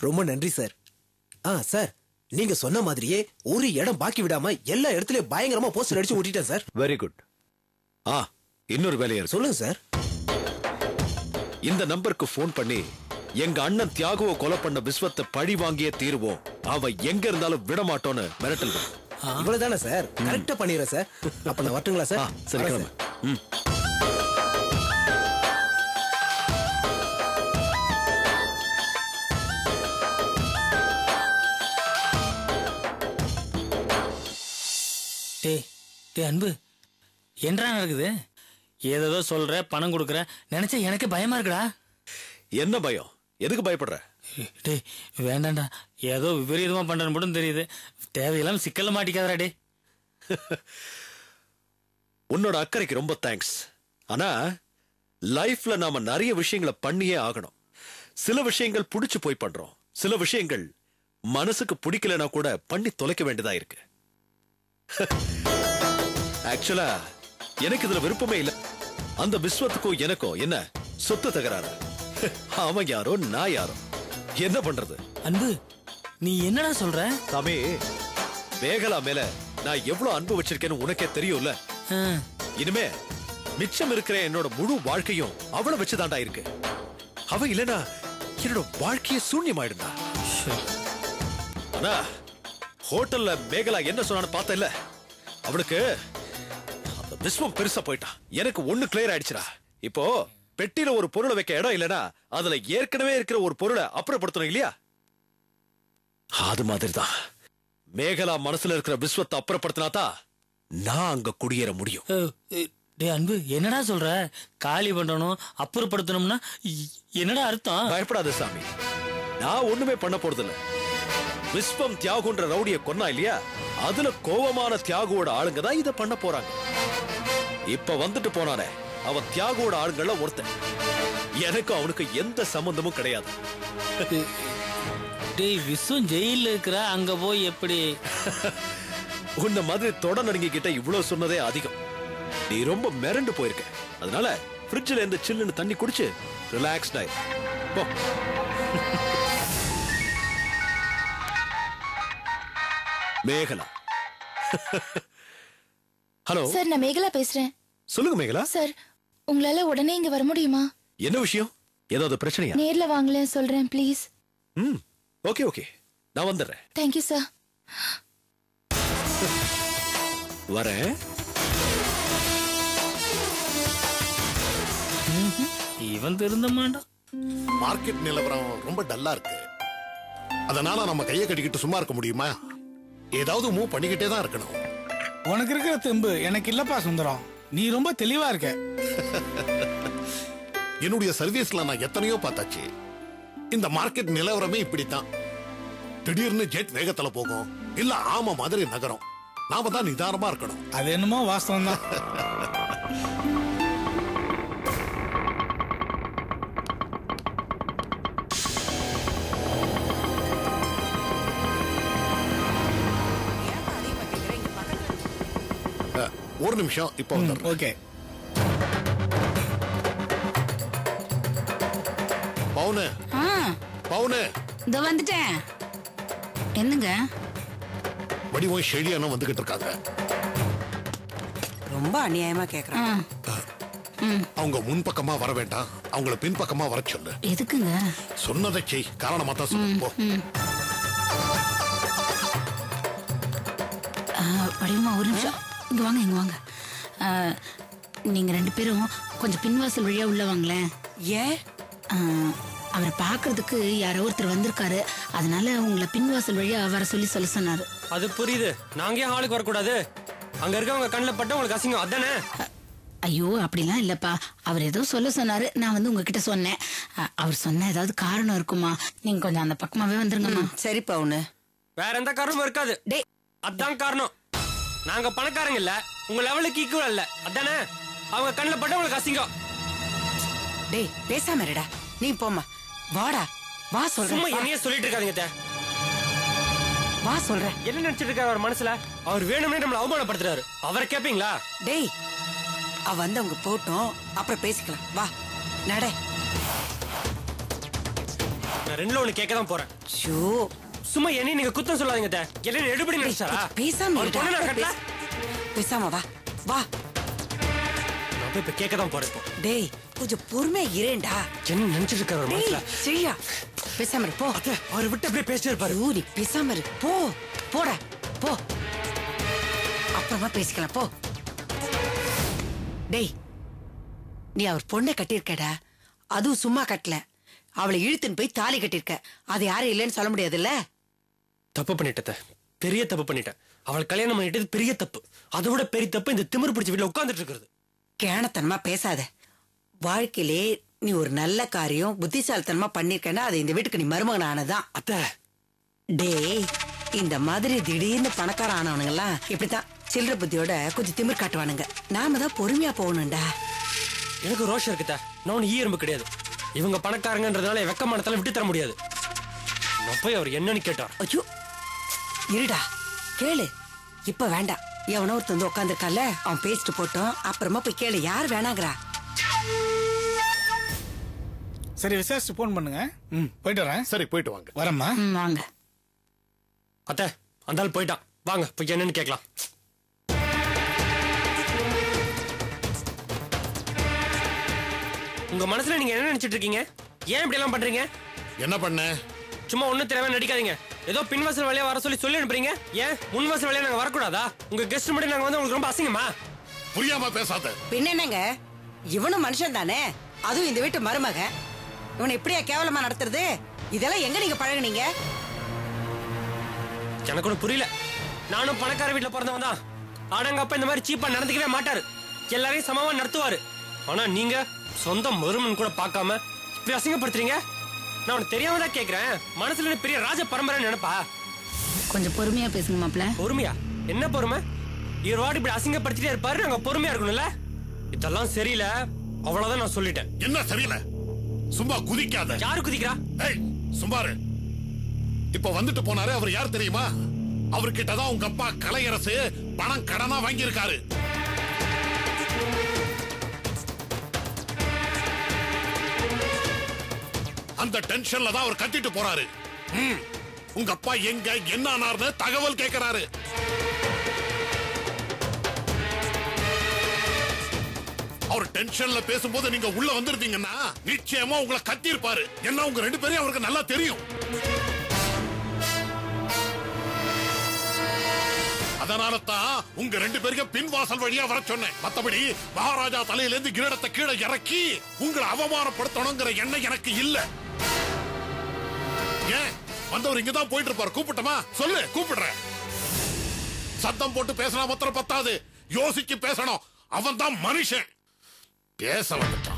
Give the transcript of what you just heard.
ரொம்ப நன்றி sir. Sir நீங்க சொன்ன மாதிரியே ஒரு இடம் பாக்கி விடாம எல்லா இடத்துலயும் பயங்கரமா போஸ்டர் அடிச்சு ஓட்டிட்டேன் சார். Very good. இன்னொரு வேலையா சொல்லுங்க சார். இந்த நம்பருக்கு போன் பண்ணி எங்க அண்ணன் தியாகுவை கொலை பண்ண விஸ்வத்தை பழி வாங்கியே தீருவோம், அவன் எங்க இருந்தாலும் விட மாட்டோன்னு மிரட்டல். இவ்வளவுதானே சார்? கரெக்டா பண்ணிடுறேன் சார். அப்ப நான் வரட்டுங்களா சார்? சரி கிளம்பு. டேய் அன்பு, என்ன நடக்குது? ஏதோ சொல்ற, பணம் கொடுக்கற, நினைச்சா எனக்கு பயமா இருக்குடா. என்ன பயம்? எதுக்கு பயப்படுற? டேய் வேண்டாண்டா, ஏதோ விபரீதமா பண்றன்னு மட்டும் தெரியுது. தேவையில்லாம சிக்கல்ல மாட்டிக்காதடா. டே உன்னோட அக்கறைக்கு ரொம்ப தேங்க்ஸ். ஆனா லைஃப்ல நாம நிறைய விஷயங்களை பண்ணியே ஆகணும். சில விஷயங்கள் புடிச்சு போய் பண்றோம், சில விஷயங்கள் மனசுக்கு பிடிக்கலனா கூட பண்ணி தொலைக்க வேண்டியதா இருக்கு. ஆக்சுவலா எனக்கு இதுல விருப்பமே இல்ல. அந்த விஸ்வத்துக்கும் எனக்கும் என்ன சொத்து தகராறு. அவன் யாரோ நான் யாரோ, என்ன பண்றது? அன்பு நீ என்னடா சொல்ற? சாமி, மேகலா மேல நான் எவ்வளவு அன்பு வச்சிருக்கேன்னு உனக்கே தெரியும்ல. இனிமே மிச்சம் இருக்கிற என்னோட முழு வாழ்க்கையும் அவளை வச்சுதான்டா இருக்கு. அவ இல்லனா என்னோட வாழ்க்கைய சூன்யமாயிடுடா. ஆனா ஹோட்டல்ல மேகலா என்ன சொன்னான்னு பார்த்த இல்ல, அவளுக்கு அந்த விஸ்வம் பெருசா போயிட்டான். எனக்கு ஒண்ணு கிளியர் ஆயிடுச்சுடா. இப்போ பெட்டியில ஒரு பொருளை வைக்க இடம் இல்லனா அதுல ஏற்கனவே இருக்கிற ஒரு பொருளை அப்புறப்படுத்தணும் இல்லையா? அது மாதிரிதான் மேகலா மனசுல இருக்கிற விஸ்வத்தை அப்புறப்படுத்தினாதான் நான் அங்க குடியேற முடியும். டே அன்பு, என்னடா சொல்ற? காலி பண்ணணும், அப்புறப்படுத்தணும்னா என்னடா அர்த்தம்? பயப்படாத சாமி, நான் ஒண்ணுமே பண்ண போறதில்ல. விஸ்வம் தியாகுன்ற ரவுடிய கொன்னா இல்லையா, அதுல கோவமான தியாகுவோட ஆளுங்க தான் இத பண்ண போறாங்க. இப்ப வந்துட்டு போனானே அவன் தியாகுவோட ஆளுங்கள ஒருத்தன். எனக்கு அவனுக்கு எந்த சம்பந்தமும் கிடையாது. டேய் விஸ்வம் ஜெயில இருக்கிற, அங்க போய் எப்படி? உன்ன மாதிரி தொட நடுங்கிட்ட இவ்வளவு சொன்னதே அதிகம். நீ ரொம்ப மிரண்டு போயிருக்க, அதனால ஃப்ரிட்ஜ்ல இருந்து சில்லுன்னு தண்ணி குடிச்சு ரிலாக்ஸ்ட் ஆயி போ. மேகலா. ஹலோ சார், நான் மேகலா பேசுறேன். சொல்லுங்க மேகலா. சார், உங்களால உடனே இங்க வர முடியுமா? என்ன விஷயம்? ஏதாவது பிரச்சனையா? நேர்ல வாங்கல சொல்றேன் ப்ளீஸ். ஓகே ஓகே, நான் வந்துடுறேன். Thank you sir. வரேன். இவன் திருந்த மாட்டான். மார்க்கெட் நிலவரம் ரொம்ப டல்லா இருக்கு. அதனால நம்ம கையை கட்டிக்கிட்டு சும்மா இருக்க முடியுமா? ஏதாவது மூவ் பண்ணிக்கிட்டே தான் இருக்கணும். உனக்கு இருக்கிற தெம்பு எனக்கு இல்லப்பா சுந்தரம். நீ ரொம்ப தெளிவா இருக்க. என்னுடைய சர்வீஸ்ல நான் எத்தனையோ பார்த்தாச்சு. இந்த மார்க்கெட் நிலவரமே இப்படித்தான். திடீர்னு ஜெட் வேகத்துல போகும், இல்ல ஆமா மாதிரி நகரம். நாம தான் நிதானமா இருக்கணும். அது என்னமோ வாஸ்தவம் தான். ஒரு நிமிஷம், இப்ப வந்துடுறேன். ஓகே. பவுனு பவுனு இதோ வந்துட்டேன். என்னங்க? வடிவம் செழியான வந்துகிட்டு இருக்காங்க. ரொம்ப அநியாயமா கேக்குறாங்க. அவங்க முன்பக்கமா வர வேண்டாம், அவங்கள பின்பக்கமா வர சொல்லு. எதுக்குங்க? சொன்னதை செய், காரணமா தான் சொல்லு. வடிவமா ஒரு நிமிஷம் இங்க வாங்க, இங்க வாங்க. நீங்க ரெண்டு பேரும் கொஞ்சம் பின்வாசல் வழியா உள்ள வாங்களேன். ஏன்? அவரை பாக்குறதுக்கு யாரோ ஒருத்தர் வந்திருக்காரு, அதனால உங்களை பின்வாசல் வழியா வர சொல்லி சொன்னாரு. அது புரியுது. நாங்க ஏன் ஹாலுக்கு வரக்கூடாது? அங்க இருக்கவங்க கண்ணில் பட்ட உங்களுக்கு அசிங்கம் அதானே? ஐயோ அப்படிலாம் இல்லப்பா, அவர் ஏதோ சொன்னாரு, நான் வந்து உங்ககிட்ட சொன்னேன். அவர் சொன்ன ஏதாவது காரணம் இருக்குமா? நீங்க கொஞ்சம் அந்த பக்கமாவே வந்துருங்கம்மா. சரிப்பா. ஒண்ணு வேற எந்த காரணமும் இருக்காது. அதான் காரணம். நாங்க பணக்காரங்க இல்ல, உங்க லெவலுக்கு ஈக்குவல் இல்ல அதானே? அவங்க கண்ணில் பட்ட உங்களுக்கு அசிங்கம். டேய் பேசாம இருடா. நீ போம்மா. வாடா வா சொல்றேன். சும்மா என்னையே சொல்லிட்டு இருக்காதீங்க. வா சொல்றேன். என்ன நினைச்சிட்டு இருக்காரு அவர் மனசுல? அவர் வேணும்னே நம்மள அவமானப்படுத்துறாரு. அவரை கேப்பீங்களா? டேய் வந்து அவங்க போட்டோம், அப்புறம் பேசிக்கலாம். வா நட. நான் ரெண்டுல ஒண்ணு கேட்க தான் போறேன். ஷோ சும்மா என்ன நீங்க குத்தம் சொல்லாதீங்க அத்தை. என்ன எடுபடி நினைச்சாரா? பேசாம அவர் பொண்ணை நான் கட்டல. பேசாம வா வா. நான் போய் இப்ப கேட்க தான் போறேன் இப்போ. டேய் கொஞ்சம் பொறுமையா இருடா. என்ன நினைச்சிட்டு இருக்காரு மனசுல? சரியா பேசாம இரு போ. அத்தை அவர் விட்டு அப்படியே பேசிட்டே இருப்பாரு. ஐயோ, நீ பேசாம இரு போ. போடா போ, அப்புறமா பேசிக்கலாம் போ. டேய் நீ அவர் பொண்ணை கட்டியிருக்கடா, அதுவும் சும்மா கட்டல, அவளை இழுத்துன்னு போய் தாலி கட்டிருக்க. அது யாரும் இல்லைன்னு சொல்ல முடியாதுல்ல. தப்பு பண்ணிட்டேன், பெரிய தப்பு பண்ணிட்டேன். அவள் கல்யாணம் பண்ணிட்டது பெரிய தப்பு. அதோட பெரிய தப்பு இந்த திமிரு பிடிச்ச வீட்டுல உட்கார்ந்துட்டு இருக்கிறது. கேணத்தனமா பேசாத. வாழ்க்கையிலே நீ ஒரு நல்ல காரியம் புத்திசாலித்தனமா பண்ணிருக்கனா அது இந்த வீட்டுக்கு நீ மருமகன் ஆனதான். அத்தை டேய் இந்த மாதிரி திடீர்னு பணக்கார ஆனவனுங்கெல்லாம் இப்படித்தான் சில்லற புத்தியோட கொஞ்சம் திமிர் காட்டுவானுங்க. நாம தான் பொறுமையா போகணும்டா. எனக்கு ரோஷம் இருக்குதா, நான் ஒண்ணு ஈரம்பு கிடையாது. இவங்க பணக்காரங்கன்றதுனால வெக்கமானத்தால விட்டு தர முடியாது. நான் போய் அவர் என்னன்னு கேட்டார். ஐயோ இருடா கேளு. இப்ப வேண்டாம், எவனோ ஒருத்தர் வந்து உட்காந்துருக்கால, அவன் பேசிட்டு போட்டோம், அப்புறமா போய் கேளு யார் வேணாங்கிறா. சரி விசாரிச்சு போன் பண்ணுங்க. போயிட்டு வரேன். சரி போயிட்டு வாங்க. வரேம்மா. வாங்க. அத்தை அந்த ஆள் போயிட்டான், வாங்க போய் என்னன்னு கேட்கலாம். உங்க மனசுல நீங்க என்ன நினைச்சிட்டு இருக்கீங்க? ஏன் இப்படி எல்லாம் பண்றீங்க? என்ன பண்ண? சும்மா ஒண்ணும் தெரியாம நடிக்காதீங்க. ஏதோ பின்வாசல் வழியா வர சொல்லி அனுப்புறீங்க. ஏன் முன்வாசல் வழியா நாங்க வரக்கூடாதா? உங்க கெஸ்ட் மட்டும் நாங்க வந்து உங்களுக்கு ரொம்ப அசிங்கமா? புரியாம பேசாத. பின்ன என்னங்க, இவனும் மனுஷன் தானே, அதுவும் இந்த வீட்டு மருமக. இவனை இப்படியா கேவலமா நடத்துறது? இதெல்லாம் எங்க நீங்க பழகுனீங்க? எனக்கு ஒண்ணு புரியல. நானும் பணக்கார வீட்டுல பிறந்தவன் தான். ஆடங்கப்ப இந்த மாதிரி சீப்பா நடந்துக்கவே மாட்டாரு. எல்லாரையும் சமமா நடத்துவாரு. ஆனா நீங்க சொந்த மருமன் கூட பார்க்காம இப்படி அசிங்கப்படுத்துறீங்க. நான் உனக்கு தெரியாம தான் கேக்குறேன். மனசுல பெரிய ராஜ பரம்பரை நினைப்பா? கொஞ்சம் பொறுமையா பேசுங்க மாப்ள. பொறுமையா? என்ன பொறுமை? இவரோடு இப்படி அசிங்கப்படுத்திட்டே இருப்பாரு, நாங்க பொறுமையா இருக்கணும்ல? இதெல்லாம் சரியில்லை, அவ்வளவுதான் நான் சொல்லிட்டேன். என்ன சரியில்லை? சும்மா குதிக்காத. யாரு குதிக்கிறா? ஏய் சும்மாரு. இப்ப வந்துட்டு போனாரு, அவர் யார் தெரியுமா? அவர்கிட்டதான் உங்க அப்பா கலையரசு பணம் கடனா வாங்கியிருக்காரு. அந்த டென்ஷன்ல தான் அவர் கத்திட்டு போறாரு. உங்க அப்பா எங்க என்ன ஆனார்னு தகவல் கேட்கிறாரு. அவர் டென்ஷன்ல பேசும்போது நீங்க உள்ள வந்திருந்தீங்கன்னா நிச்சயமா உங்களை கத்திருப்பாரு. என்ன உங்க ரெண்டு பேரையும் அவருக்கு நல்லா தெரியும். அதனால தான் உங்க ரெண்டு பேருக்கு பின்வாசல் வழியா வர சொன்னேன். மத்தபடி மகாராஜா தலையில இருந்து கிரீடத்தை கீழே இறக்கி உங்களை அவமானப்படுத்தணுங்கிற எண்ணம் எனக்கு இல்ல. ஏன் வந்தவர் இங்கதான் போயிட்டு இருப்பாரு. கூப்பிட்டமா? சொல்லு, கூப்பிடுறேன். சத்தம் போட்டு பேசினா மாத்திரம் பத்தாது, யோசிச்சு பேசணும். அவன் தான் மனுஷன். பேச வந்துட்டான்.